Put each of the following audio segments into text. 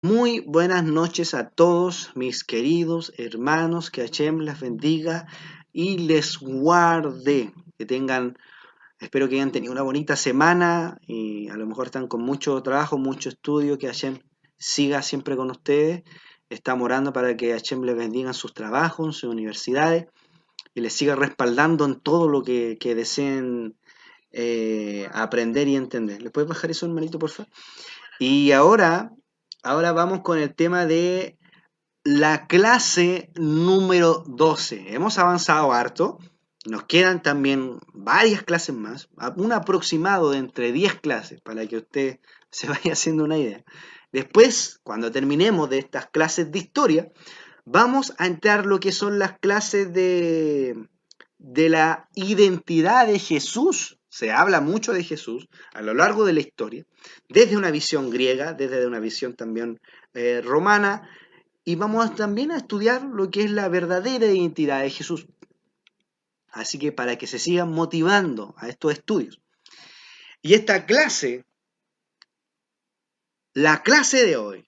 Muy buenas noches a todos mis queridos hermanos, que Hashem les bendiga y les guarde. Que tengan, espero que hayan tenido una bonita semana y a lo mejor están con mucho trabajo, mucho estudio, que Hashem siga siempre con ustedes. Estamos orando para que Hashem les bendiga en sus trabajos, en sus universidades y les siga respaldando en todo lo que deseen aprender y entender. ¿Le puedes bajar eso, hermanito, por favor? Y ahora vamos con el tema de la clase número 12. Hemos avanzado harto. Nos quedan también varias clases más, un aproximado de entre 10 clases para que usted se vaya haciendo una idea. Después, cuando terminemos de estas clases de historia, vamos a entrar lo que son las clases de la identidad de Jesús. Se habla mucho de Jesús a lo largo de la historia, desde una visión griega, desde una visión también romana, y vamos también a estudiar lo que es la verdadera identidad de Jesús. Así que para que se sigan motivando a estos estudios. Y esta clase, la clase de hoy,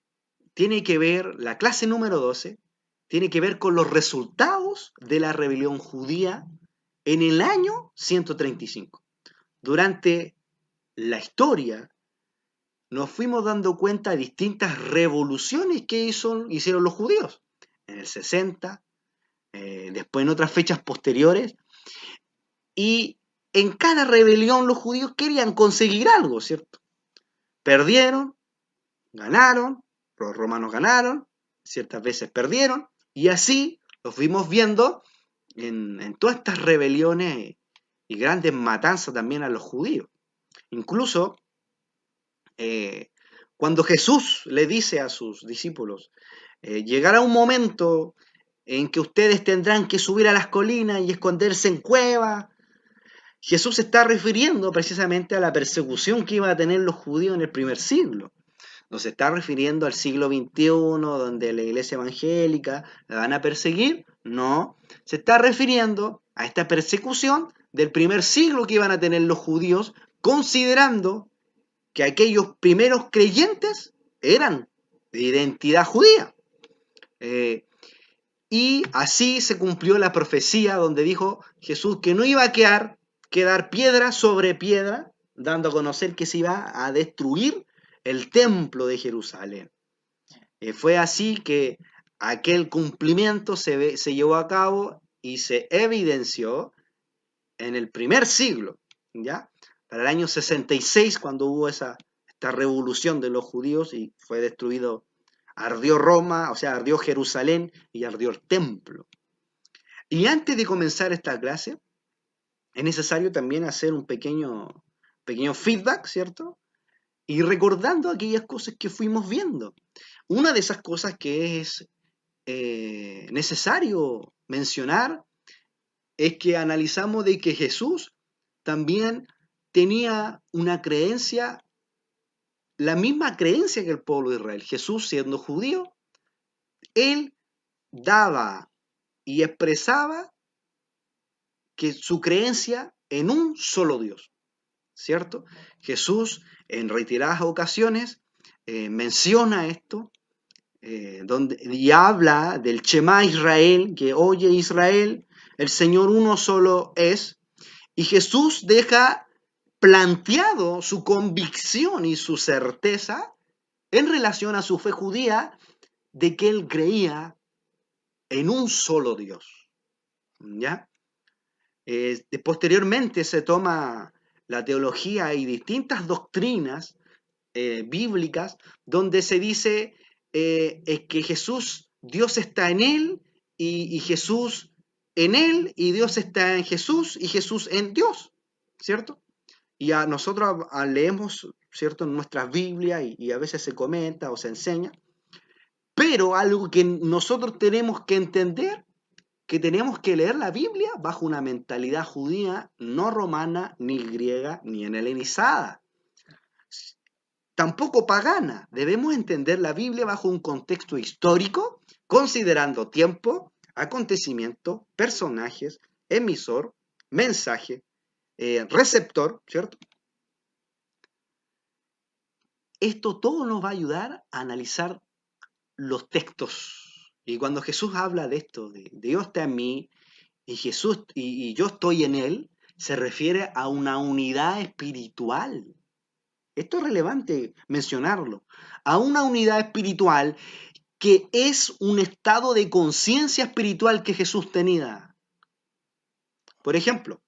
tiene que ver, la clase número 12, tiene que ver con los resultados de la rebelión judía en el año 135. Durante la historia nos fuimos dando cuenta de distintas revoluciones que hicieron los judíos. En el 60, después en otras fechas posteriores, y en cada rebelión los judíos querían conseguir algo, ¿cierto? Perdieron, ganaron, los romanos ganaron, ciertas veces perdieron, y así los fuimos viendo en todas estas rebeliones y grandes matanzas también a los judíos. Incluso cuando Jesús le dice a sus discípulos, llegará un momento en que ustedes tendrán que subir a las colinas y esconderse en cuevas. Jesús se está refiriendo precisamente a la persecución que iban a tener los judíos en el primer siglo. No se está refiriendo al siglo XXI, donde la iglesia evangélica la van a perseguir. No, se está refiriendo a esta persecución del primer siglo que iban a tener los judíos, considerando que aquellos primeros creyentes eran de identidad judía. Eh, y así se cumplió la profecía donde dijo Jesús que no iba a quedar piedra sobre piedra, dando a conocer que se iba a destruir el templo de Jerusalén. Fue así que aquel cumplimiento se llevó a cabo y se evidenció en el primer siglo, ¿ya? Para el año 66, cuando hubo esta revolución de los judíos y fue destruido, ardió Roma, o sea, ardió Jerusalén y ardió el templo. Y antes de comenzar esta clase, es necesario también hacer un pequeño feedback, ¿cierto? Y recordando aquellas cosas que fuimos viendo. Una de esas cosas que es necesario mencionar es que analizamos de que Jesús también tenía una creencia, la misma creencia que el pueblo de Israel. Jesús, siendo judío, él daba y expresaba que su creencia en un solo Dios, ¿cierto? Jesús en reiteradas ocasiones menciona esto y habla del Shema Israel, que oye Israel, el Señor uno solo es, y Jesús deja planteado su convicción y su certeza en relación a su fe judía de que él creía en un solo Dios. ¿Ya? Posteriormente se toma la teología y distintas doctrinas bíblicas donde se dice que Jesús, Dios está en él y Jesús en él y Dios está en Jesús y Jesús en Dios, ¿cierto? Y a nosotros leemos, ¿cierto?, en nuestras Biblias y a veces se comenta o se enseña, pero algo que nosotros tenemos que entender, que tenemos que leer la Biblia bajo una mentalidad judía, no romana, ni griega, ni helenizada, tampoco pagana. Debemos entender la Biblia bajo un contexto histórico, considerando tiempo, acontecimiento, personajes, emisor, mensaje, receptor, ¿cierto? Esto todo nos va a ayudar a analizar los textos. Y cuando Jesús habla de esto, de Dios está en mí y Jesús y yo estoy en él, se refiere a una unidad espiritual. Esto es relevante mencionarlo. A una unidad espiritual que es un estado de conciencia espiritual que Jesús tenía. Por ejemplo,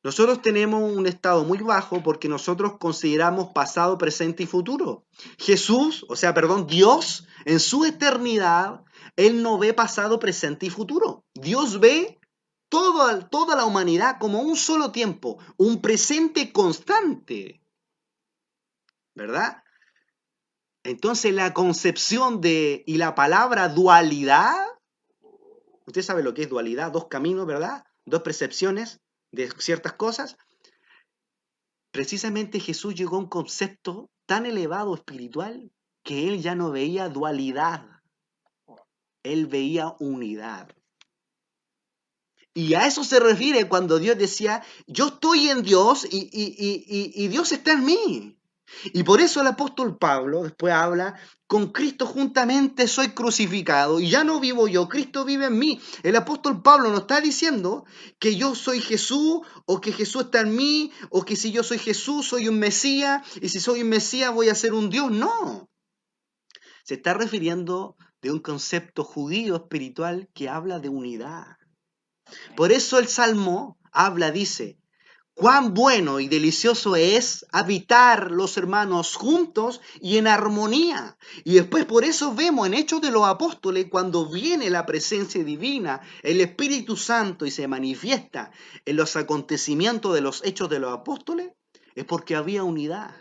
nosotros tenemos un estado muy bajo porque nosotros consideramos pasado, presente y futuro. Jesús, Dios, en su eternidad, Él no ve pasado, presente y futuro. Dios ve toda la humanidad como un solo tiempo, un presente constante, ¿verdad? Entonces la concepción y la palabra dualidad, usted sabe lo que es dualidad, dos caminos, ¿verdad? Dos percepciones de ciertas cosas. Precisamente Jesús llegó a un concepto tan elevado espiritual que él ya no veía dualidad, él veía unidad. Y a eso se refiere cuando Dios decía, yo estoy en Dios y Dios está en mí. Y por eso el apóstol Pablo después habla, con Cristo juntamente soy crucificado y ya no vivo yo, Cristo vive en mí. El apóstol Pablo no está diciendo que yo soy Jesús o que Jesús está en mí o que si yo soy Jesús soy un Mesías y si soy un Mesías voy a ser un Dios. No. Se está refiriendo de un concepto judío espiritual que habla de unidad. Por eso el Salmo dice, cuán bueno y delicioso es habitar los hermanos juntos y en armonía. Y después por eso vemos en Hechos de los Apóstoles, cuando viene la presencia divina, el Espíritu Santo y se manifiesta en los acontecimientos de los Hechos de los Apóstoles, es porque había unidad.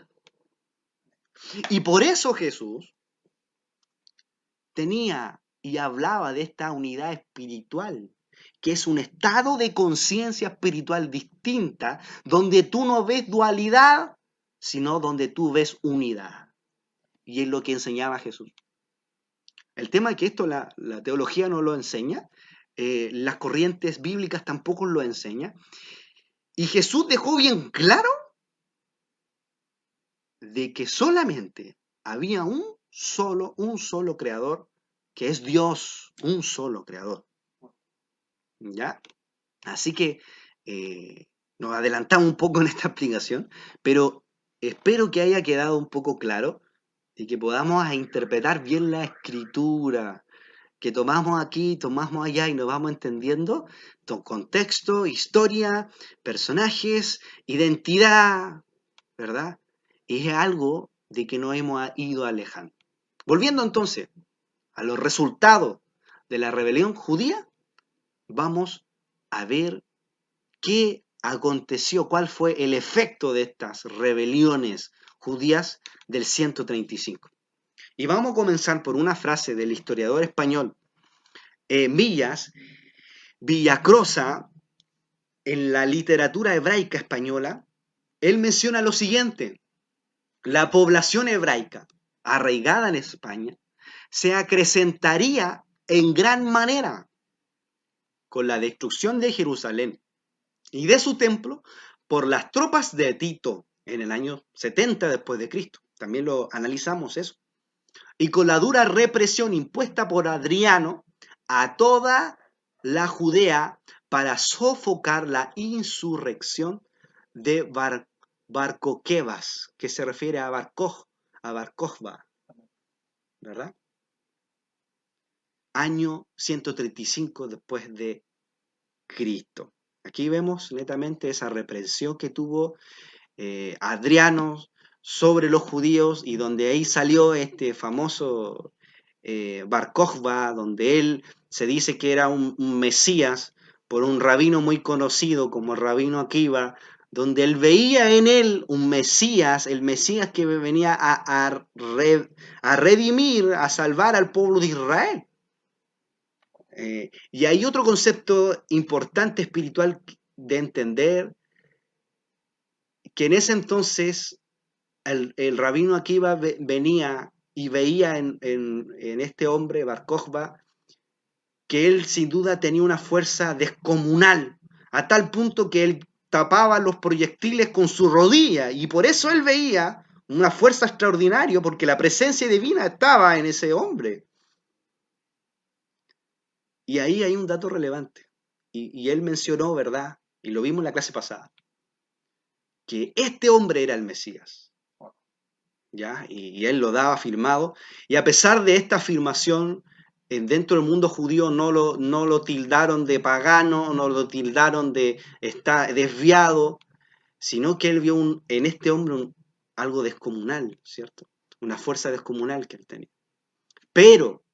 Y por eso Jesús tenía y hablaba de esta unidad espiritual, que es un estado de conciencia espiritual distinta, donde tú no ves dualidad, sino donde tú ves unidad. Y es lo que enseñaba Jesús. El tema es que esto la teología no lo enseña, las corrientes bíblicas tampoco lo enseñan, y Jesús dejó bien claro de que solamente había un solo creador, que es Dios, un solo creador. ¿Ya? Así que nos adelantamos un poco en esta explicación, pero espero que haya quedado un poco claro y que podamos interpretar bien la escritura, que tomamos aquí, tomamos allá y nos vamos entendiendo contexto, historia, personajes, identidad, ¿verdad? Y es algo de que nos hemos ido alejando. Volviendo entonces a los resultados de la rebelión judía, vamos a ver qué aconteció, cuál fue el efecto de estas rebeliones judías del 135. Y vamos a comenzar por una frase del historiador español Villacrosa, en la literatura hebraica española. Él menciona lo siguiente: la población hebraica arraigada en España se acrecentaría en gran manera con la destrucción de Jerusalén y de su templo por las tropas de Tito en el año 70 después de Cristo. También lo analizamos eso. Y con la dura represión impuesta por Adriano a toda la Judea para sofocar la insurrección de Bar Kokhba, que se refiere a Bar Kokhba, ¿verdad? Año 135 después de Cristo. Aquí vemos netamente esa represión que tuvo Adriano sobre los judíos y donde ahí salió este famoso Bar Kokhba, donde él se dice que era un mesías por un rabino muy conocido como el rabino Akiva, donde él veía en él un mesías, el mesías que venía a redimir, a salvar al pueblo de Israel. Y hay otro concepto importante espiritual de entender, que en ese entonces el rabino Akiva venía y veía en este hombre, Bar Kokhba, que él sin duda tenía una fuerza descomunal, a tal punto que él tapaba los proyectiles con su rodilla, y por eso él veía una fuerza extraordinaria, porque la presencia divina estaba en ese hombre. Y ahí hay un dato relevante. Y él mencionó, ¿verdad? Y lo vimos en la clase pasada, que este hombre era el Mesías. ¿Ya? Y él lo daba firmado. Y a pesar de esta afirmación, dentro del mundo judío no lo tildaron de pagano, no lo tildaron de estar desviado, sino que él vio en este hombre algo descomunal, ¿cierto? Una fuerza descomunal que él tenía. Pero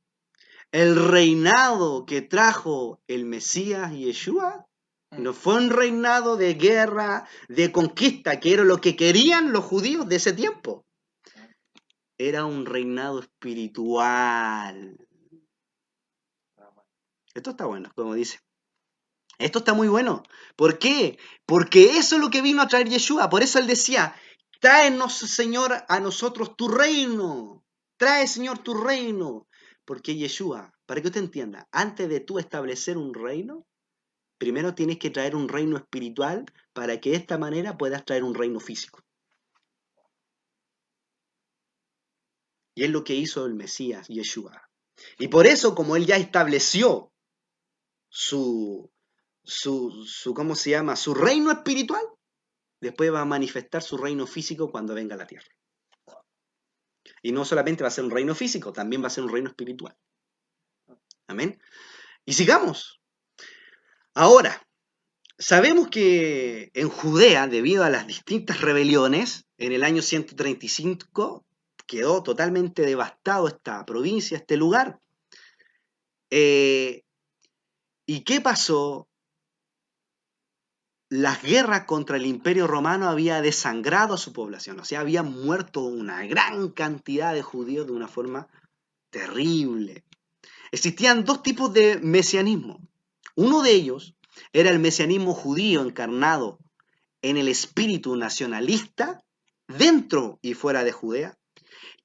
el reinado que trajo el Mesías y Yeshua no fue un reinado de guerra, de conquista, que era lo que querían los judíos de ese tiempo. Era un reinado espiritual. Esto está bueno, como dice. Esto está muy bueno. ¿Por qué? Porque eso es lo que vino a traer Yeshua. Por eso él decía, tráenos, Señor, a nosotros tu reino. Trae, Señor, tu reino. Porque Yeshua, para que usted entienda, antes de tú establecer un reino, primero tienes que traer un reino espiritual para que de esta manera puedas traer un reino físico. Y es lo que hizo el Mesías, Yeshua. Y por eso, como él ya estableció su, ¿cómo se llama? Su reino espiritual, después va a manifestar su reino físico cuando venga a la tierra. Y no solamente va a ser un reino físico, también va a ser un reino espiritual. Amén. Y sigamos. Ahora, sabemos que en Judea, debido a las distintas rebeliones, en el año 135 quedó totalmente devastado esta provincia, este lugar. ¿Y qué pasó? Las guerras contra el Imperio Romano había desangrado a su población, o sea, había muerto una gran cantidad de judíos de una forma terrible. Existían dos tipos de mesianismo. Uno de ellos era el mesianismo judío encarnado en el espíritu nacionalista dentro y fuera de Judea,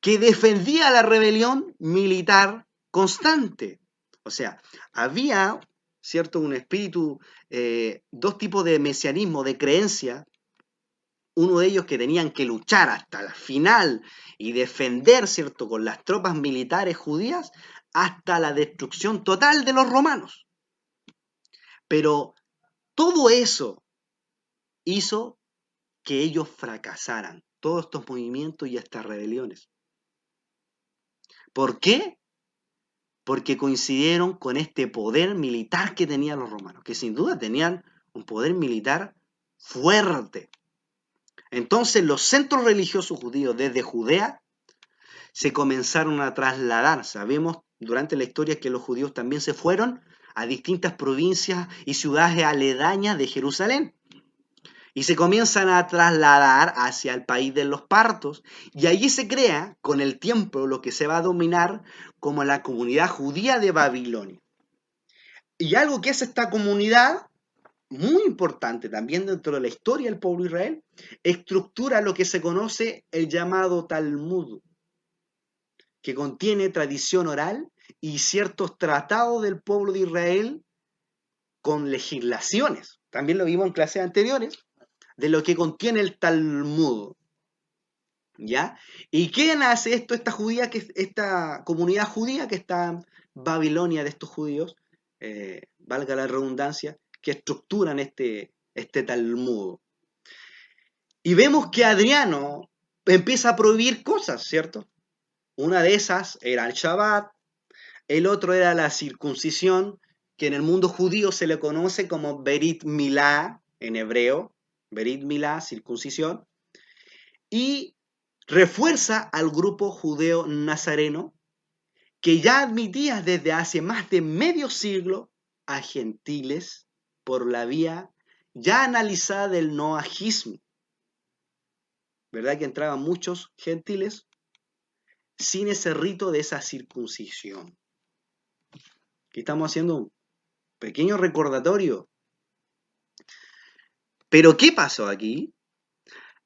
que defendía la rebelión militar constante. O sea, había, ¿cierto?, un espíritu, dos tipos de mesianismo, de creencia. Uno de ellos que tenían que luchar hasta el final y defender, ¿cierto?, con las tropas militares judías hasta la destrucción total de los romanos. Pero todo eso hizo que ellos fracasaran, todos estos movimientos y estas rebeliones. ¿Por qué? Porque coincidieron con este poder militar que tenían los romanos, que sin duda tenían un poder militar fuerte. Entonces los centros religiosos judíos desde Judea se comenzaron a trasladar. Sabemos durante la historia que los judíos también se fueron a distintas provincias y ciudades aledañas de Jerusalén. Y se comienzan a trasladar hacia el país de los partos. Y allí se crea, con el tiempo, lo que se va a dominar como la comunidad judía de Babilonia. Y algo que es esta comunidad, muy importante también dentro de la historia del pueblo de Israel, estructura lo que se conoce el llamado Talmud, que contiene tradición oral y ciertos tratados del pueblo de Israel con legislaciones. También lo vimos en clases anteriores, de lo que contiene el Talmud. ¿Ya? ¿Y quién hace esto? Esta comunidad judía que está en Babilonia de estos judíos, valga la redundancia, que estructuran este Talmud. Y vemos que Adriano empieza a prohibir cosas, ¿cierto? Una de esas era el Shabbat, el otro era la circuncisión, que en el mundo judío se le conoce como Berit Milá, en hebreo, Berit Milá, circuncisión, y refuerza al grupo judeo nazareno, que ya admitía desde hace más de medio siglo a gentiles por la vía ya analizada del noajismo. ¿Verdad que entraban muchos gentiles sin ese rito de esa circuncisión? Aquí estamos haciendo un pequeño recordatorio. Pero ¿qué pasó aquí?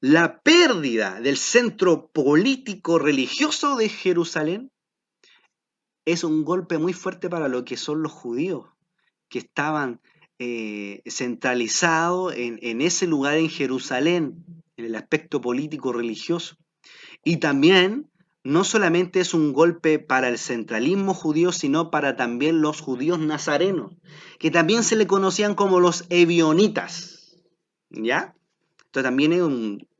La pérdida del centro político religioso de Jerusalén es un golpe muy fuerte para lo que son los judíos, que estaban centralizados en ese lugar en Jerusalén, en el aspecto político religioso. Y también no solamente es un golpe para el centralismo judío, sino para también los judíos nazarenos, que también se le conocían como los ebionitas. ¿Ya? Esto también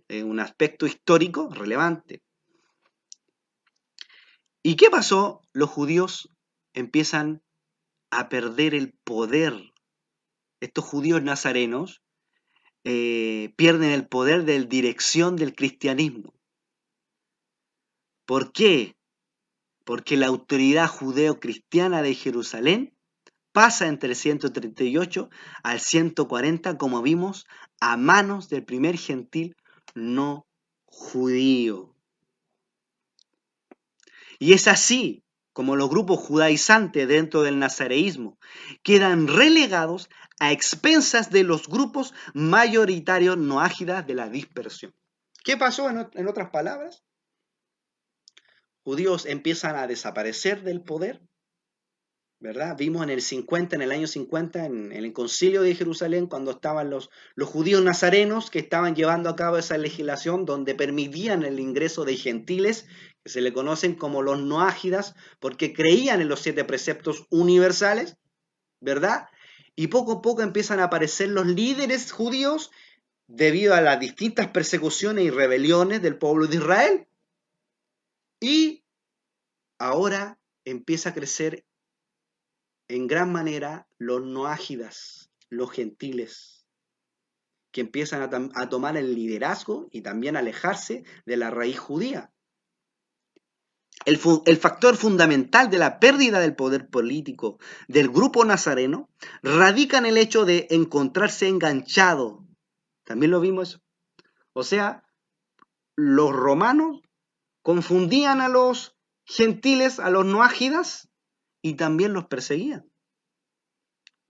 es un aspecto histórico relevante. ¿Y qué pasó? Los judíos empiezan a perder el poder. Estos judíos nazarenos pierden el poder de dirección del cristianismo. ¿Por qué? Porque la autoridad judeo-cristiana de Jerusalén pasa entre el 138 al 140, como vimos, a manos del primer gentil no judío. Y es así como los grupos judaizantes dentro del nazareísmo quedan relegados a expensas de los grupos mayoritarios noágidas de la dispersión. ¿Qué pasó en otras palabras? Judíos empiezan a desaparecer del poder, ¿verdad? Vimos en el año 50, en el concilio de Jerusalén, cuando estaban los judíos nazarenos que estaban llevando a cabo esa legislación donde permitían el ingreso de gentiles, que se le conocen como los noágidas, porque creían en los 7 preceptos universales, ¿verdad? Y poco a poco empiezan a aparecer los líderes judíos debido a las distintas persecuciones y rebeliones del pueblo de Israel. Y ahora empieza a crecer en gran manera los noágidas, los gentiles, que empiezan a tomar el liderazgo y también a alejarse de la raíz judía. El factor fundamental de la pérdida del poder político del grupo nazareno radica en el hecho de encontrarse enganchado. También lo vimos. O sea, los romanos confundían a los gentiles, a los noágidas, y también los perseguían.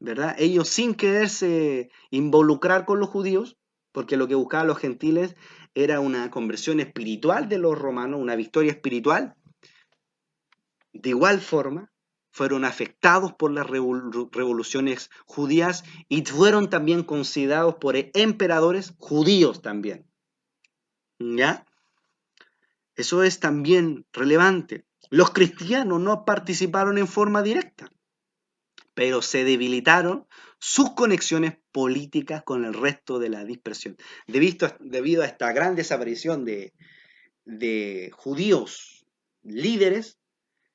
¿Verdad? Ellos sin quererse involucrar con los judíos, porque lo que buscaban los gentiles era una conversión espiritual de los romanos, una victoria espiritual. De igual forma, fueron afectados por las revoluciones judías y fueron también considerados por emperadores judíos también. ¿Ya? Eso es también relevante. Los cristianos no participaron en forma directa, pero se debilitaron sus conexiones políticas con el resto de la dispersión. Debido a esta gran desaparición de judíos líderes,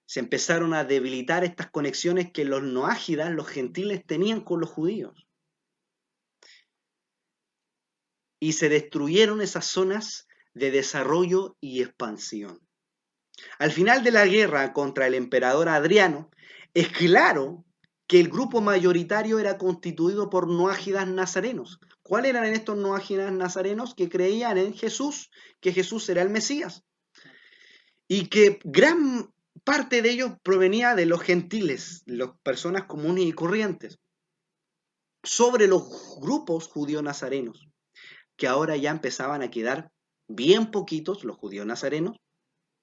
se empezaron a debilitar estas conexiones que los noágidas, los gentiles, tenían con los judíos. Y se destruyeron esas zonas de desarrollo y expansión. Al final de la guerra contra el emperador Adriano, es claro que el grupo mayoritario era constituido por noágidas nazarenos. ¿Cuáles eran estos noágidas nazarenos? Que creían en Jesús, que Jesús era el Mesías. Y que gran parte de ellos provenía de los gentiles, las personas comunes y corrientes, sobre los grupos judíos nazarenos, que ahora ya empezaban a quedar bien poquitos los judíos nazarenos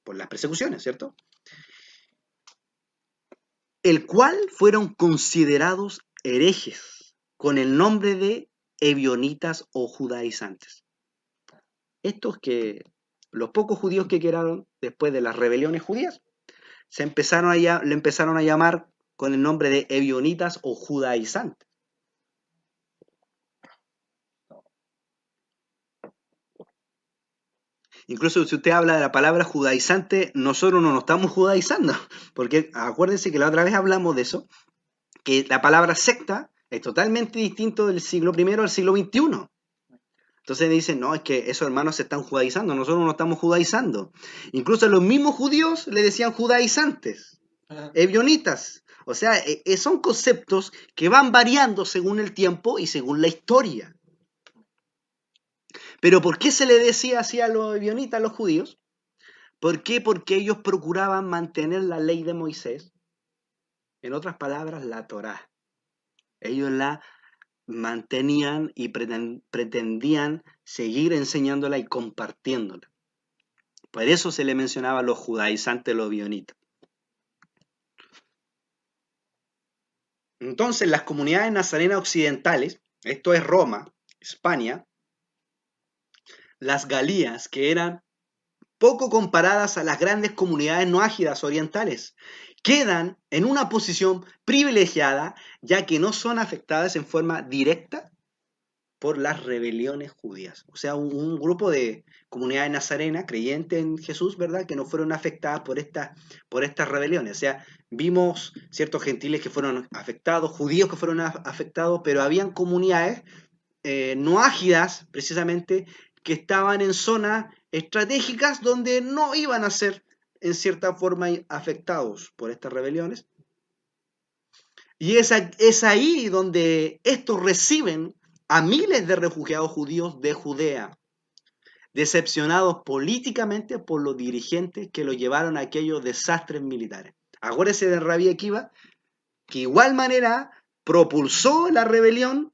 por las persecuciones, ¿cierto? El cual fueron considerados herejes con el nombre de ebionitas o judaizantes. Estos que, los pocos judíos que quedaron después de las rebeliones judías, le empezaron a llamar con el nombre de ebionitas o judaizantes. Incluso si usted habla de la palabra judaizante, nosotros no nos estamos judaizando, porque acuérdense que la otra vez hablamos de eso, que la palabra secta es totalmente distinto del siglo I al siglo XXI. Entonces dicen, no, es que esos hermanos se están judaizando, nosotros no estamos judaizando. Incluso los mismos judíos le decían judaizantes, ebionitas. O sea, son conceptos que van variando según el tiempo y según la historia. Pero ¿por qué se le decía así a los ebionitas, a los judíos? ¿Por qué? Porque ellos procuraban mantener la ley de Moisés, en otras palabras, la Torá. Ellos la mantenían y pretendían seguir enseñándola y compartiéndola. Por eso se le mencionaba a los judaizantes, los ebionitas. Entonces, las comunidades nazarenas occidentales, esto es Roma, España, las Galías, que eran poco comparadas a las grandes comunidades noágidas orientales. Quedan en una posición privilegiada ya que no son afectadas en forma directa por las rebeliones judías. O sea, un grupo de comunidades nazarenas creyentes en Jesús, ¿verdad? Que no fueron afectadas por estas rebeliones. O sea, vimos ciertos gentiles que fueron afectados, judíos que fueron afectados, pero habían comunidades no ágidas, precisamente, que estaban en zonas estratégicas donde no iban a ser, en cierta forma, afectados por estas rebeliones. Y es ahí donde estos reciben a miles de refugiados judíos de Judea, decepcionados políticamente por los dirigentes que los llevaron a aquellos desastres militares. Acuérdense de Rabí Akiva, que igual manera propulsó la rebelión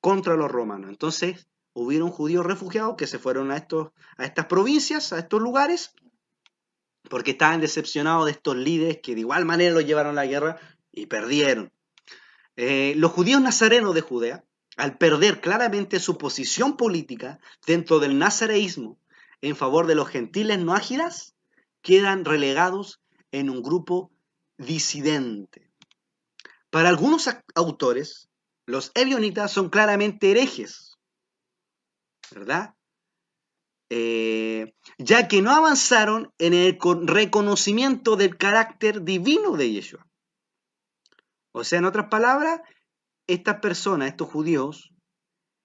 contra los romanos. Entonces, hubieron judíos refugiados que se fueron a estas provincias, a estos lugares, porque estaban decepcionados de estos líderes que de igual manera los llevaron a la guerra y perdieron. Los judíos nazarenos de Judea, al perder claramente su posición política dentro del nazareísmo en favor de los gentiles no ágidas, quedan relegados en un grupo disidente. Para algunos autores, los ebionitas son claramente herejes, ¿verdad? Ya que no avanzaron en el reconocimiento del carácter divino de Yeshua. O sea, en otras palabras, estas personas, estos judíos,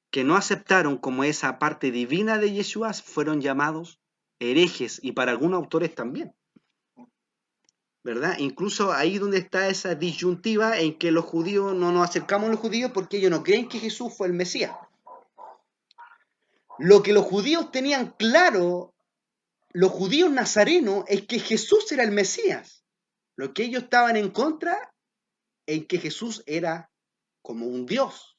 que no aceptaron como esa parte divina de Yeshua, fueron llamados herejes, y para algunos autores también, ¿verdad? Incluso ahí donde está esa disyuntiva en que los judíos no nos acercamos a los judíos porque ellos no creen que Jesús fue el Mesías. Lo que los judíos tenían claro, los judíos nazarenos, es que Jesús era el Mesías. Lo que ellos estaban en contra es que Jesús era como un Dios.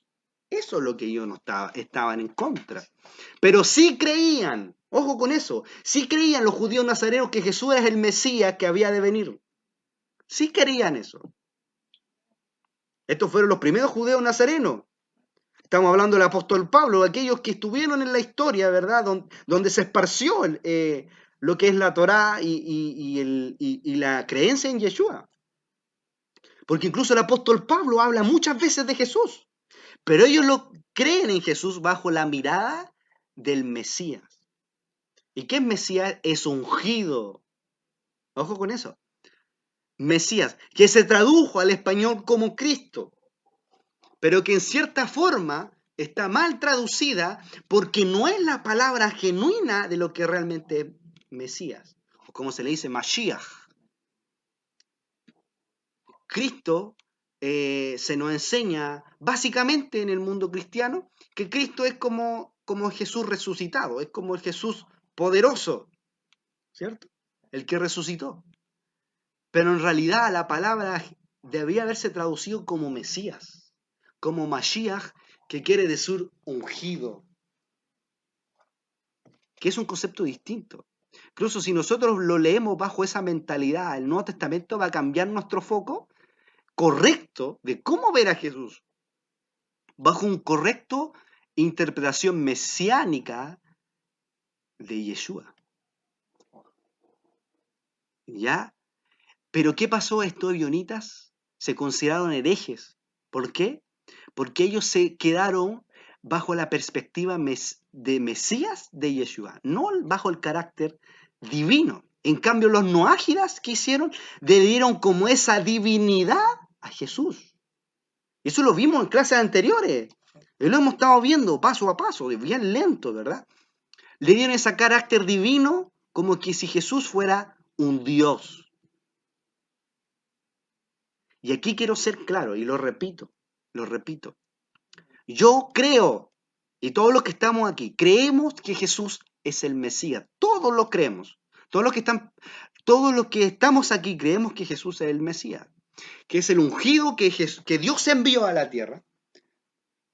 Eso es lo que ellos no estaban en contra. Pero sí creían, ojo con eso, sí creían los judíos nazarenos que Jesús era el Mesías que había de venir. Sí creían eso. Estos fueron los primeros judíos nazarenos. Estamos hablando del apóstol Pablo, aquellos que estuvieron en la historia, ¿verdad? Donde se esparció lo que es la Torá y la creencia en Yeshua. Porque incluso el apóstol Pablo habla muchas veces de Jesús. Pero ellos lo creen en Jesús bajo la mirada del Mesías. ¿Y qué es Mesías? Es ungido. Ojo con eso. Mesías, que se tradujo al español como Cristo, pero que en cierta forma está mal traducida porque no es la palabra genuina de lo que realmente es Mesías, o como se le dice, Mashiach. Cristo se nos enseña básicamente en el mundo cristiano que Cristo es como Jesús resucitado, es como el Jesús poderoso, ¿cierto? El que resucitó. Pero en realidad la palabra debía haberse traducido como Mesías, como Mashiach, que quiere decir ungido, que es un concepto distinto. Incluso si nosotros lo leemos bajo esa mentalidad, el Nuevo Testamento va a cambiar nuestro foco correcto de cómo ver a Jesús, bajo un correcto interpretación mesiánica de Yeshua. ¿Ya? Pero ¿qué pasó a estos ebionitas? Se consideraron herejes. ¿Por qué? Porque ellos se quedaron bajo la perspectiva de Mesías de Yeshua, no bajo el carácter divino. En cambio, los noágidas que hicieron, le dieron como esa divinidad a Jesús. Eso lo vimos en clases anteriores. Y lo hemos estado viendo paso a paso, bien lento, ¿verdad? Le dieron ese carácter divino como que si Jesús fuera un Dios. Y aquí quiero ser claro, y lo repito. Yo creo, y todos los que estamos aquí, creemos que Jesús es el Mesías. Todos lo creemos. Todos los que estamos aquí creemos que Jesús es el Mesías, que es el ungido que Dios envió a la tierra.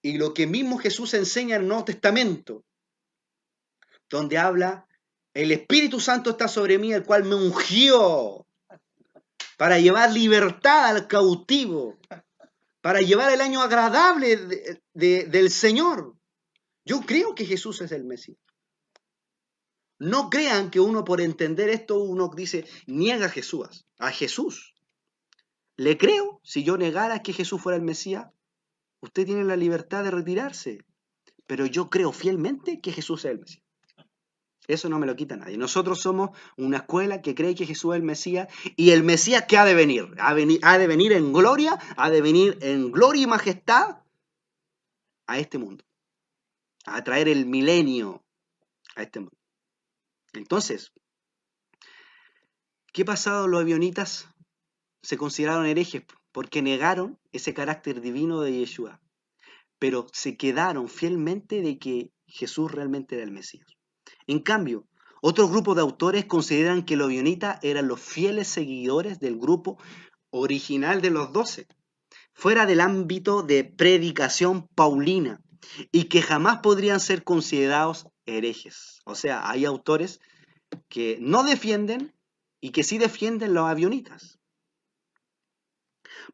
Y lo que mismo Jesús enseña en el Nuevo Testamento, donde habla, el Espíritu Santo está sobre mí, el cual me ungió para llevar libertad al cautivo, para llevar el año agradable del Señor. Yo creo que Jesús es el Mesías. No crean que uno por entender esto, uno dice, niega a Jesús. A Jesús. ¿Le creo? Si yo negara que Jesús fuera el Mesías, usted tiene la libertad de retirarse. Pero yo creo fielmente que Jesús es el Mesías. Eso no me lo quita nadie. Nosotros somos una escuela que cree que Jesús es el Mesías y el Mesías que ha de venir. Ha de venir en gloria, ha de venir en gloria y majestad a este mundo. A traer el milenio a este mundo. Entonces, ¿qué pasado los abionitas? Se consideraron herejes porque negaron ese carácter divino de Yeshua, pero se quedaron fielmente de que Jesús realmente era el Mesías. En cambio, otros grupos de autores consideran que los abionitas eran los fieles seguidores del grupo original de los 12, fuera del ámbito de predicación paulina, y que jamás podrían ser considerados herejes. O sea, hay autores que no defienden y que sí defienden los abionitas,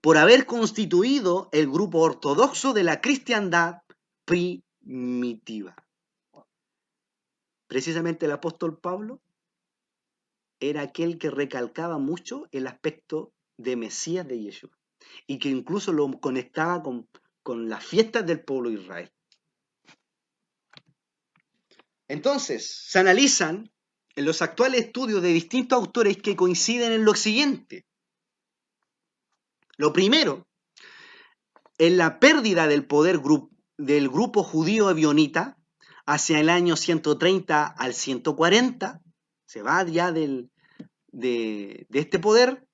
por haber constituido el grupo ortodoxo de la cristiandad primitiva. Precisamente el apóstol Pablo era aquel que recalcaba mucho el aspecto de Mesías de Yeshua y que incluso lo conectaba con las fiestas del pueblo de Israel. Entonces, se analizan en los actuales estudios de distintos autores que coinciden en lo siguiente. Lo primero, en la pérdida del poder del grupo judío ebionita hacia el año 130 al 140, se va ya de este poder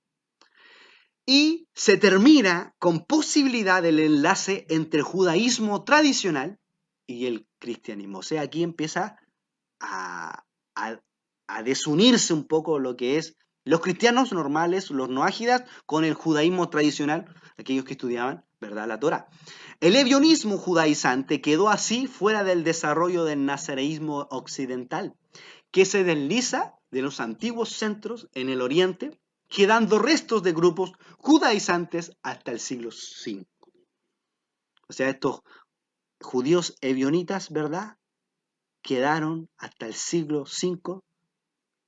y se termina con posibilidad del enlace entre el judaísmo tradicional y el cristianismo. O sea, aquí empieza a, a desunirse un poco lo que es los cristianos normales, los noágidas, con el judaísmo tradicional, aquellos que estudiaban, ¿verdad?, la Torá. El ebionismo judaizante quedó así fuera del desarrollo del nazareísmo occidental, que se desliza de los antiguos centros en el oriente, quedando restos de grupos judaizantes hasta el siglo V. O sea, estos judíos ebionitas, ¿verdad?, quedaron hasta el siglo V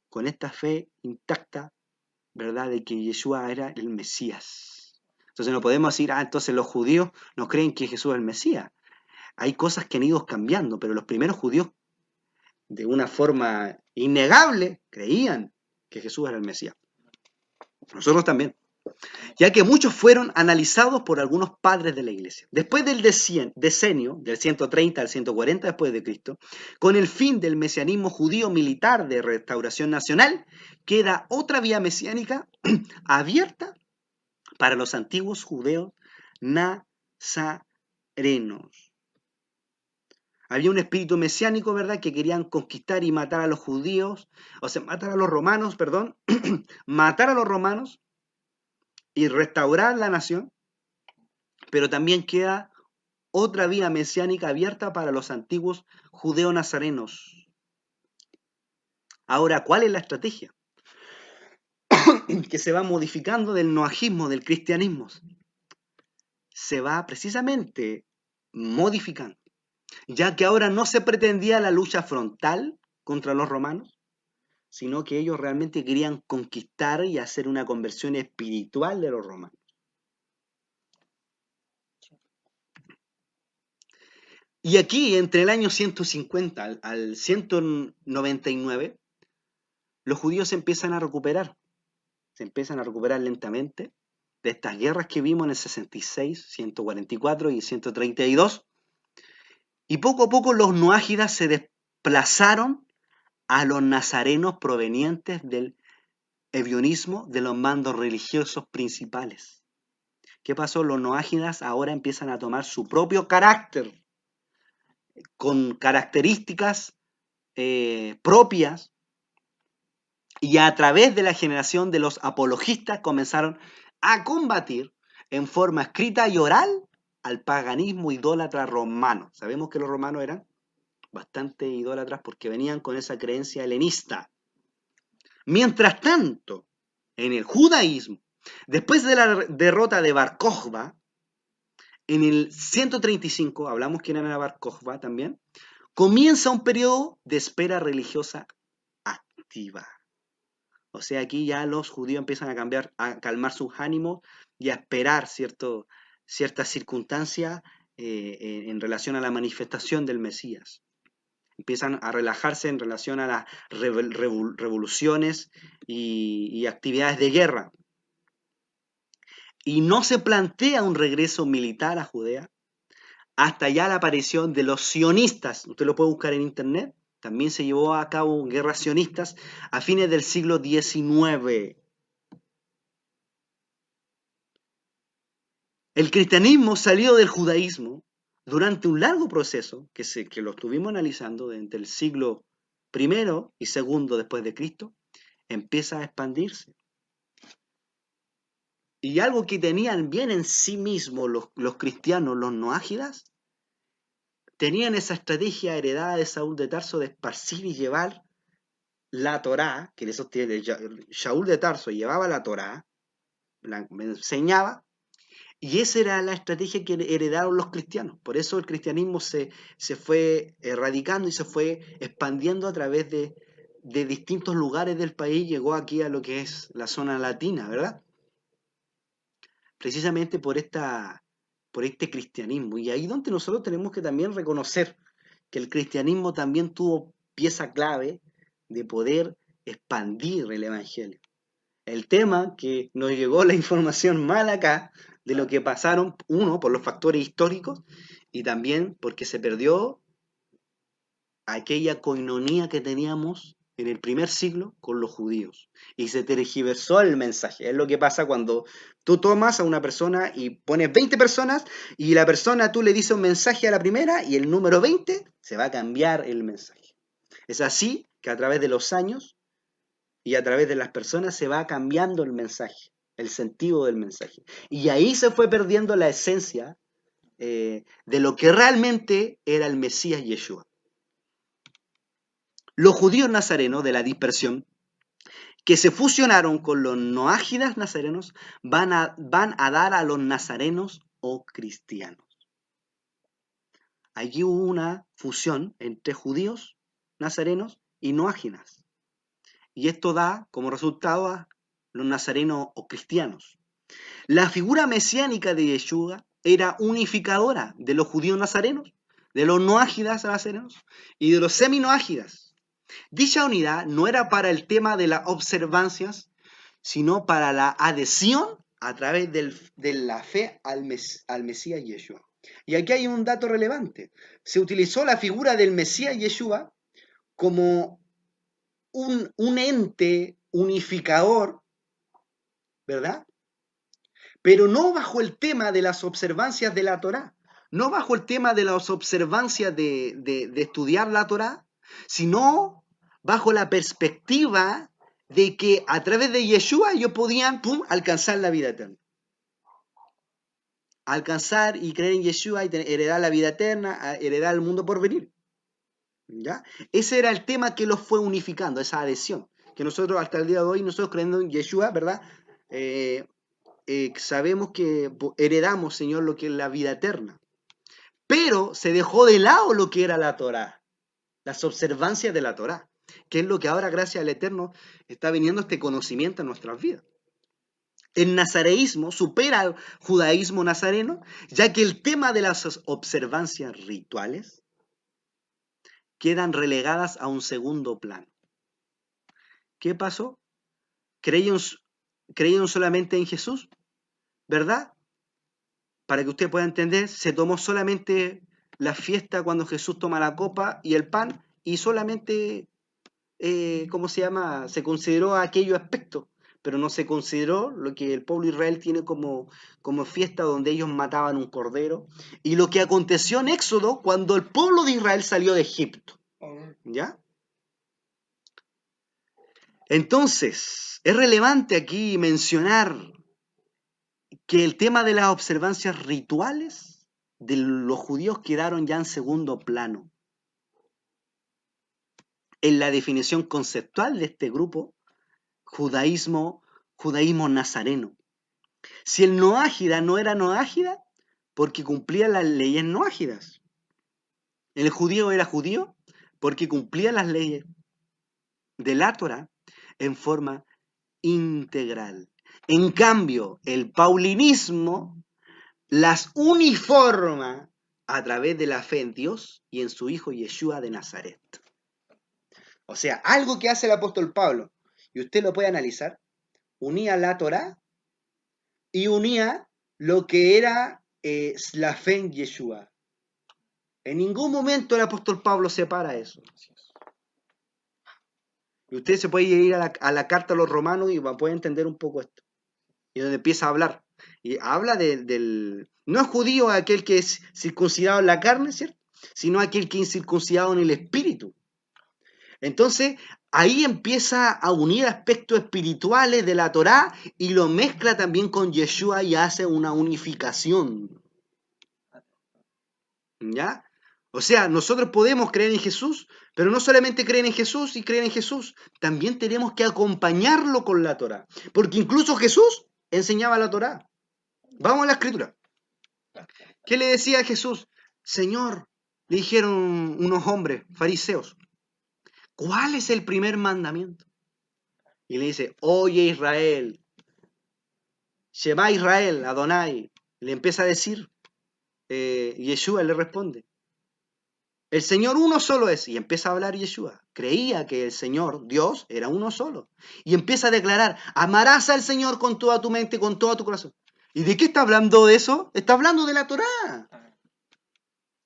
con esta fe intacta, ¿verdad?, de que Yeshua era el Mesías. Entonces no podemos decir, entonces los judíos no creen que Jesús es el Mesías. Hay cosas que han ido cambiando, pero los primeros judíos, de una forma innegable, creían que Jesús era el Mesías. Nosotros también. Ya que muchos fueron analizados por algunos padres de la iglesia. Después del decenio, del 130 al 140 después de Cristo, con el fin del mesianismo judío militar de restauración nacional, queda otra vía mesiánica abierta para los antiguos judeos nazarenos. Había un espíritu mesiánico, ¿verdad?, que querían conquistar y matar a los judíos, o sea, matar a los romanos, perdón, matar a los romanos y restaurar la nación, pero también queda otra vía mesiánica abierta para los antiguos judeos nazarenos. Ahora, ¿cuál es la estrategia? Que se va modificando del noajismo, del cristianismo. Se va precisamente modificando, ya que ahora no se pretendía la lucha frontal contra los romanos, sino que ellos realmente querían conquistar y hacer una conversión espiritual de los romanos. Y aquí, entre el año 150 al 199, los judíos se empiezan a recuperar lentamente de estas guerras que vimos en el 66, 144 y 132, y poco a poco los noágidas se desplazaron a los nazarenos provenientes del ebionismo de los mandos religiosos principales. ¿Qué pasó? Los noágidas ahora empiezan a tomar su propio carácter, con características propias, y a través de la generación de los apologistas comenzaron a combatir en forma escrita y oral al paganismo idólatra romano. Sabemos que los romanos eran bastante idólatras porque venían con esa creencia helenista. Mientras tanto, en el judaísmo, después de la derrota de Bar Kokhba, en el 135, hablamos quién era Bar Kokhba también, comienza un periodo de espera religiosa perspectiva. O sea, aquí ya los judíos empiezan a calmar sus ánimos y a esperar ciertas circunstancias en relación a la manifestación del Mesías. Empiezan a relajarse en relación a las revoluciones y actividades de guerra. Y no se plantea un regreso militar a Judea hasta ya la aparición de los sionistas. Usted lo puede buscar en internet. También se llevó a cabo guerras sionistas a fines del siglo XIX. El cristianismo salió del judaísmo durante un largo proceso que lo estuvimos analizando entre el siglo I y II después de Cristo, empieza a expandirse. Y algo que tenían bien en sí mismos los cristianos, los noágidas, tenían esa estrategia heredada de Saúl de Tarso de esparcir y llevar la Torá, que eso tiene, Saúl de Tarso llevaba la Torá, la enseñaba, y esa era la estrategia que heredaron los cristianos. Por eso el cristianismo se fue erradicando y se fue expandiendo a través de distintos lugares del país, llegó aquí a lo que es la zona latina, ¿verdad? Precisamente por este cristianismo. Y ahí donde nosotros tenemos que también reconocer que el cristianismo también tuvo pieza clave de poder expandir el evangelio. El tema que nos llegó la información mal acá de lo que pasaron, uno, por los factores históricos y también porque se perdió aquella coinonía que teníamos en el primer siglo con los judíos y se tergiversó el mensaje. Es lo que pasa cuando tú tomas a una persona y pones 20 personas y la persona tú le dices un mensaje a la primera y el número 20 se va a cambiar el mensaje. Es así que a través de los años y a través de las personas se va cambiando el mensaje, el sentido del mensaje. Y ahí se fue perdiendo la esencia de lo que realmente era el Mesías Yeshua. Los judíos nazarenos de la dispersión, que se fusionaron con los noágidas nazarenos, van a dar a los nazarenos o cristianos. Allí hubo una fusión entre judíos, nazarenos y noágidas. Y esto da como resultado a los nazarenos o cristianos. La figura mesiánica de Yeshua era unificadora de los judíos nazarenos, de los noágidas nazarenos y de los seminoágidas. Dicha unidad no era para el tema de las observancias, sino para la adhesión a través de la fe al Mesías Yeshua. Y aquí hay un dato relevante. Se utilizó la figura del Mesías Yeshua como un ente unificador, ¿verdad? Pero no bajo el tema de las observancias de la Torá, no bajo el tema de las observancias de estudiar la Torá, sino bajo la perspectiva de que a través de Yeshua ellos podían alcanzar la vida eterna. Alcanzar y creer en Yeshua y heredar la vida eterna, heredar el mundo por venir. ¿Ya? Ese era el tema que los fue unificando, esa adhesión. Que nosotros hasta el día de hoy, nosotros creyendo en Yeshua, ¿verdad? Sabemos que heredamos, Señor, lo que es la vida eterna. Pero se dejó de lado lo que era la Torá, las observancias de la Torá, que es lo que ahora, gracias al Eterno, está viniendo este conocimiento en nuestras vidas. El nazareísmo supera al judaísmo nazareno, ya que el tema de las observancias rituales quedan relegadas a un segundo plano. ¿Qué pasó? Creyeron solamente en Jesús, ¿verdad? Para que usted pueda entender, se tomó solamente la fiesta cuando Jesús toma la copa y el pan y solamente, ¿cómo se llama? Se consideró aquello aspecto, pero no se consideró lo que el pueblo de Israel tiene como fiesta donde ellos mataban un cordero y lo que aconteció en Éxodo cuando el pueblo de Israel salió de Egipto. ¿Ya? Entonces, es relevante aquí mencionar que el tema de las observancias rituales de los judíos quedaron ya en segundo plano. En la definición conceptual de este grupo, judaísmo nazareno. Si el noágida no era noágida, porque cumplía las leyes noágidas. El judío era judío porque cumplía las leyes de la Torá en forma integral. En cambio, el paulinismo las uniforma a través de la fe en Dios y en su Hijo Yeshua de Nazaret. O sea, algo que hace el apóstol Pablo, y usted lo puede analizar, unía la Torá y unía lo que era la fe en Yeshua. En ningún momento el apóstol Pablo separa eso. Y usted se puede ir a la carta a los romanos y puede entender un poco esto. Y donde empieza a hablar. Y habla del... No es judío aquel que es circuncidado en la carne, ¿cierto? Sino aquel que es circuncidado en el espíritu. Entonces, ahí empieza a unir aspectos espirituales de la Torá y lo mezcla también con Yeshua y hace una unificación. ¿Ya? O sea, nosotros podemos creer en Jesús, pero no solamente creer en Jesús y creer en Jesús, también tenemos que acompañarlo con la Torá. Porque incluso Jesús enseñaba la Torá. Vamos a la escritura. ¿Qué le decía a Jesús? Señor, le dijeron unos hombres, fariseos, ¿cuál es el primer mandamiento? Y le dice, oye Israel, Shema Israel, Adonai. Le empieza a decir, Yeshua le responde, el Señor uno solo es. Y empieza a hablar Yeshua. Creía que el Señor, Dios, era uno solo. Y empieza a declarar, amarás al Señor con toda tu mente, con todo tu corazón. ¿Y de qué está hablando de eso? Está hablando de la Torá.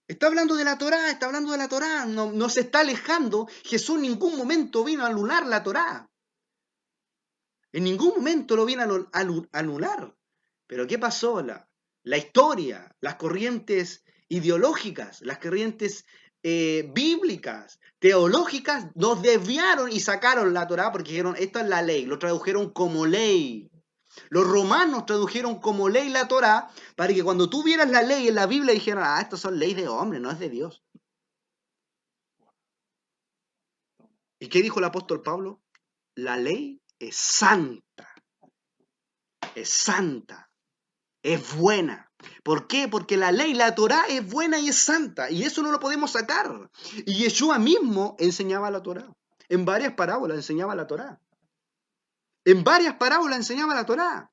Está hablando de la Torá, está hablando de la Torá. No, no se está alejando. Jesús en ningún momento vino a anular la Torá. En ningún momento lo vino a anular. Pero ¿qué pasó? La historia, las corrientes ideológicas, las corrientes bíblicas, teológicas, nos desviaron y sacaron la Torá porque dijeron, esta es la ley, lo tradujeron como ley. Los romanos tradujeron como ley la Torá para que cuando tú vieras la ley en la Biblia dijeran, ah, estas son leyes de hombre, no es de Dios. ¿Y qué dijo el apóstol Pablo? La ley es santa, es buena. ¿Por qué? Porque la ley, la Torá es buena y es santa, y eso no lo podemos sacar. Y Yeshua mismo enseñaba la Torá. En varias parábolas enseñaba la Torá. En varias parábolas enseñaba la Torá.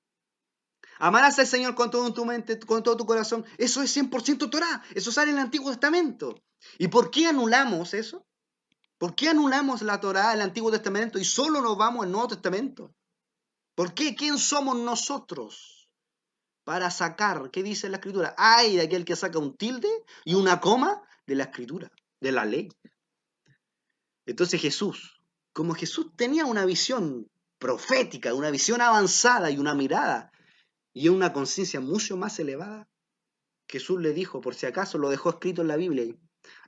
Amarás al Señor con todo tu mente, con todo tu corazón. Eso es 100% Torá. Eso sale en el Antiguo Testamento. ¿Y por qué anulamos eso? ¿Por qué anulamos la Torá del Antiguo Testamento y solo nos vamos al Nuevo Testamento? ¿Por qué? ¿Quién somos nosotros para sacar? ¿Qué dice la Escritura? Ay de aquel que saca un tilde y una coma de la Escritura, de la ley. Entonces Jesús, como Jesús tenía una visión profética, una visión avanzada y una mirada y una conciencia mucho más elevada, Jesús le dijo, por si acaso lo dejó escrito en la Biblia.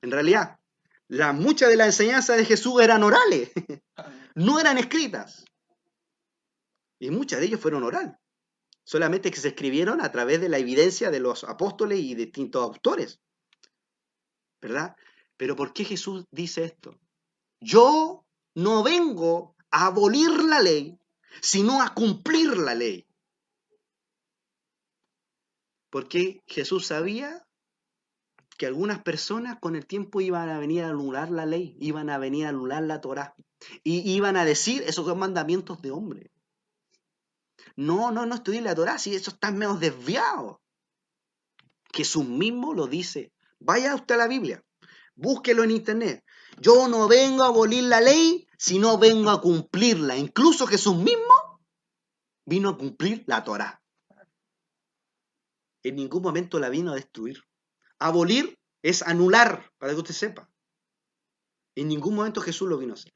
En realidad, muchas de las enseñanzas de Jesús eran orales, no eran escritas. Y muchas de ellas fueron oral. Solamente que se escribieron a través de la evidencia de los apóstoles y distintos autores. ¿Verdad? Pero ¿por qué Jesús dice esto? Yo no vengo a abolir la ley, sino a cumplir la ley. Porque Jesús sabía que algunas personas con el tiempo iban a venir a anular la ley, iban a venir a anular la Torá, y iban a decir, esos son mandamientos de hombre. No estudien la Torá, si eso está menos desviado. Jesús mismo lo dice. Vaya usted a la Biblia, búsquelo en internet. Yo no vengo a abolir la ley, sino vengo a cumplirla. Incluso Jesús mismo vino a cumplir la Torá. En ningún momento la vino a destruir. Abolir es anular, para que usted sepa. En ningún momento Jesús lo vino a hacer.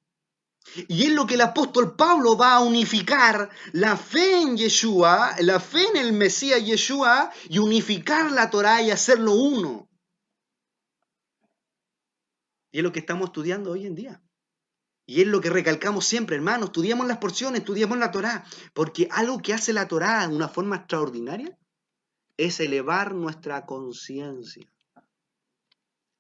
Y es lo que el apóstol Pablo va a unificar, la fe en Yeshua, la fe en el Mesías Yeshua, y unificar la Torá y hacerlo uno. Y es lo que estamos estudiando hoy en día. Y es lo que recalcamos siempre, hermano, estudiamos las porciones, estudiamos la Torá, porque algo que hace la Torá de una forma extraordinaria es elevar nuestra conciencia.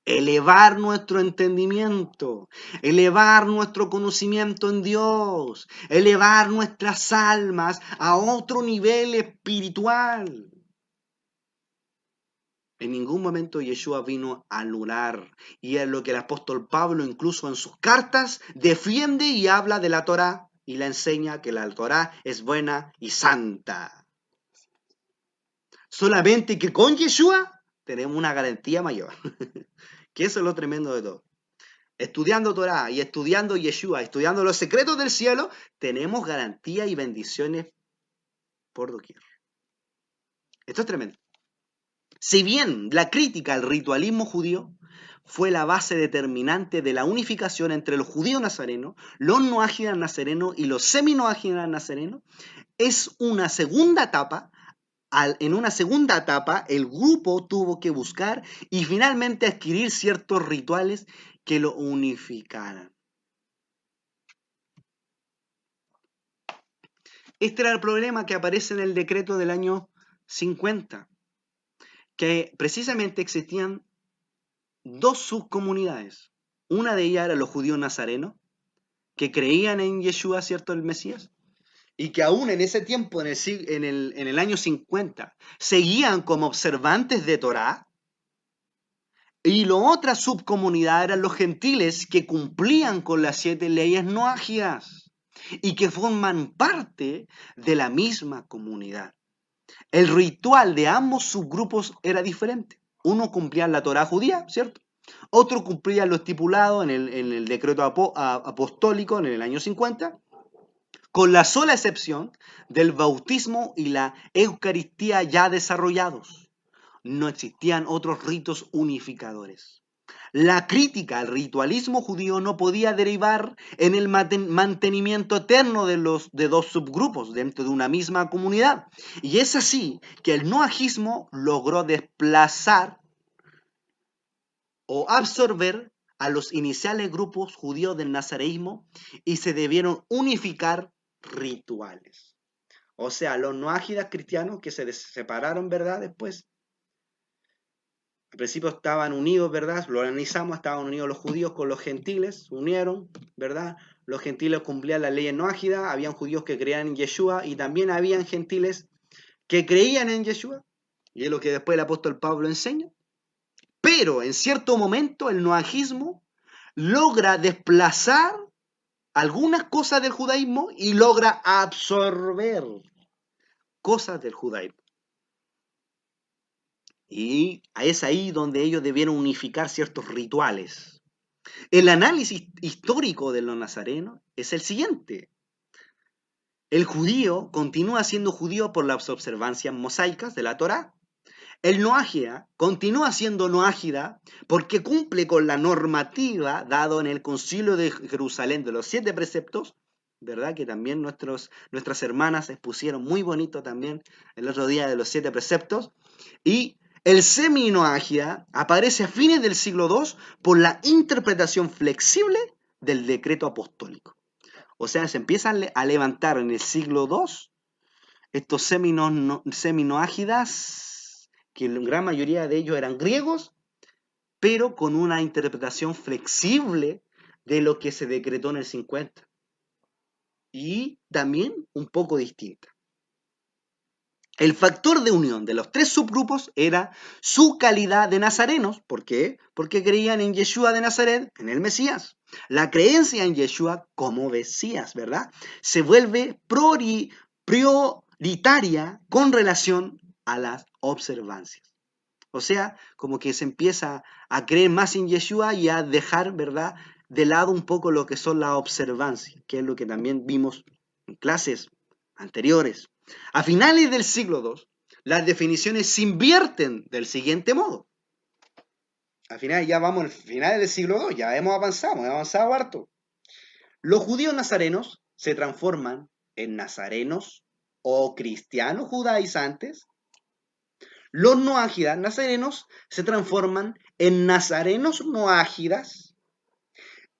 Elevar nuestro entendimiento, elevar nuestro conocimiento en Dios, elevar nuestras almas a otro nivel espiritual. En ningún momento Yeshua vino a anular. Y es lo que el apóstol Pablo, incluso en sus cartas, defiende y habla de la Torá y la enseña que la Torá es buena y santa. Solamente que con Yeshua tenemos una garantía mayor. Que eso es lo tremendo de todo. Estudiando Torá y estudiando Yeshua, estudiando los secretos del cielo, tenemos garantía y bendiciones por doquier. Esto es tremendo. Si bien la crítica al ritualismo judío fue la base determinante de la unificación entre los judíos nazarenos, los noágidas nazarenos y los seminoágidas nazarenos, es una segunda etapa. En una segunda etapa, el grupo tuvo que buscar y finalmente adquirir ciertos rituales que lo unificaran. Este era el problema que aparece en el decreto del año 50, que precisamente existían dos subcomunidades. Una de ellas eran los judíos nazarenos, que creían en Yeshua, ¿cierto?, el Mesías, y que aún en ese tiempo, en el año 50, seguían como observantes de Torá. Y la otra subcomunidad eran los gentiles que cumplían con las 7 leyes noagias y que forman parte de la misma comunidad. El ritual de ambos subgrupos era diferente. Uno cumplía la Torá judía, ¿cierto? Otro cumplía lo estipulado en el decreto apostólico en el año 50, con la sola excepción del bautismo y la Eucaristía ya desarrollados. No existían otros ritos unificadores. La crítica al ritualismo judío no podía derivar en el mantenimiento eterno de dos subgrupos dentro de una misma comunidad. Y es así que el noajismo logró desplazar o absorber a los iniciales grupos judíos del nazareísmo y se debieron unificar rituales. O sea, los noágidas cristianos que se separaron, ¿verdad? Después, al principio estaban unidos, ¿verdad? Lo analizamos, estaban unidos los judíos con los gentiles, se unieron, ¿verdad? Los gentiles cumplían las leyes noágidas, habían judíos que creían en Yeshua y también habían gentiles que creían en Yeshua, y es lo que después el apóstol Pablo enseña. Pero en cierto momento el noajismo logra desplazar algunas cosas del judaísmo y logra absorber cosas del judaísmo. Y es ahí donde ellos debieron unificar ciertos rituales. El análisis histórico de los nazarenos es el siguiente. El judío continúa siendo judío por las observancias mosaicas de la Torá. El noágida continúa siendo noágida porque cumple con la normativa dado en el Concilio de Jerusalén de los 7 preceptos, ¿verdad? Que también nuestras hermanas expusieron muy bonito también el otro día de los 7 preceptos. Y el seminoágida aparece a fines del siglo II por la interpretación flexible del decreto apostólico. O sea, se empiezan a levantar en el siglo II estos seminoágidas, que la gran mayoría de ellos eran griegos, pero con una interpretación flexible de lo que se decretó en el 50. Y también un poco distinta. El factor de unión de los tres subgrupos era su calidad de nazarenos. ¿Por qué? Porque creían en Yeshua de Nazaret, en el Mesías. La creencia en Yeshua como Mesías, ¿verdad? Se vuelve prioritaria con relación a las observancias. O sea, como que se empieza a creer más en Yeshua y a dejar, ¿verdad?, de lado un poco lo que son las observancias, que es lo que también vimos en clases anteriores. A finales del siglo II, las definiciones se invierten del siguiente modo. Al final ya vamos al final del siglo II, ya hemos avanzado harto. Los judíos nazarenos se transforman en nazarenos o cristianos judaizantes. Los noágidas nazarenos se transforman en nazarenos noágidas.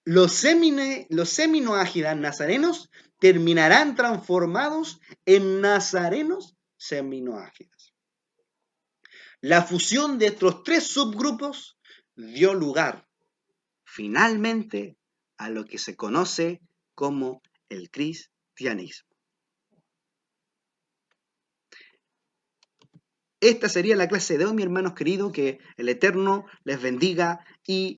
Los seminoágidas nazarenos terminarán transformados en nazarenos seminoágidas. La fusión de estos tres subgrupos dio lugar finalmente a lo que se conoce como el cristianismo. Esta sería la clase de hoy, mis hermanos queridos, que el Eterno les bendiga y